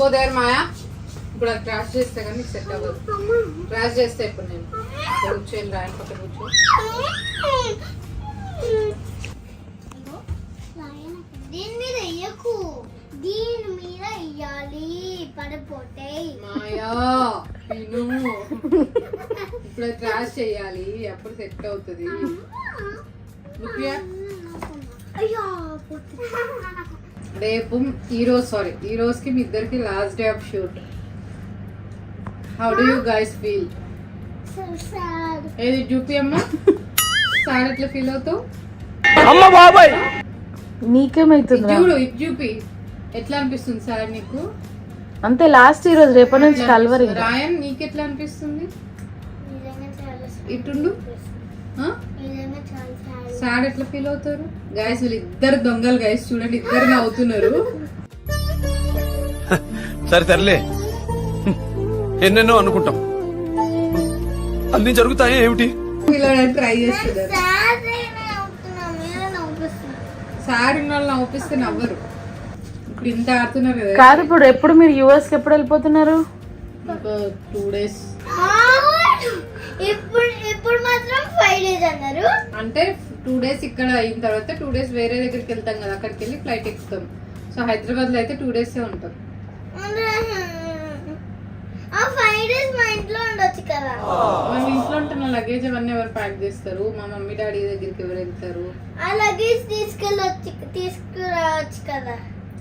Go there మాయా. ఇప్పుడు అది crash చేస్తే కానీ నీకు సెట్ అవ్వదు. క్రాష్ చేస్తే ఇప్పుడు నేను కూర్చొని రాయని పక్కన కూర్చో. దీని మీద వేయకు, దీని మీద వేయాలి పడిపోతే. మాయా విను, ఇప్పుడు అది క్రాష్ చేయాలి అప్పుడు సెట్ అవుతుంది. రేపు ఈ రోజుకి మీ ఇద్దరికి last day of shoot. How do you guys feel? ఏది చూపి అమ్మా, సార్ ఎట్లా ఫీల్ అవుతావు? అమ్మ బాబాయ్ నీకేమైతుంది? చూడు ఇది చూపి ఎట్లా అనిపిస్తుంది సార్ నీకు? అంతే లాస్ట్ ఈ రోజు, రేపటి నుంచి కల్వరి. రాయన్ నీకు ఎట్లా అనిపిస్తుంది? ఇటుండు సార్ ఎట్లా ఫీల్ అవుతారు? గైస్ వీళ్ళు ఇద్దరు దొంగలు గైస్, చూడండి ఇద్దరు నవ్వుతున్నారు. సరే తరలే, ఎన్నెన్నో అనుకుంటాం, అన్ని జరుగుతాయి ఏమిటి? ట్రై చేస్తున్నారు. సార్ ఉన్న వాళ్ళు నవ్విస్తే నవ్వరు. ఇప్పుడు ఇంత ఆడుతున్నారు కదా. కాదు, ఇప్పుడు ఎప్పుడు మీరు యుఎస్ కి ఎప్పుడు వెళ్ళిపోతున్నారు? ఒక 2 days. ఇప్పుడు మాత్రం 5 days అన్నారు. అంటే 2 days ఇక్కడ అయిన తర్వాత 2 days వేరే దగ్గరికి వెళ్తాం కదా, అక్కడికి వెళ్ళి ఫ్లైట్ ఎక్కుతాం. సో హైదరాబాద్ లో అయితే 2 days ఉంటాం. ఆ 5 days మా ఇంట్లో ఉండొచ్చు కదా. మన ఇంట్లో ఉంటున్న లగేజ్ అవన్నీ ఎవరు ప్యాక్ చేస్తారు? మా మమ్మీ డాడీ దగ్గరికి ఎవరు వెళ్తారు? ఆ లగేజ్ తీసుకురావచ్చు కదా.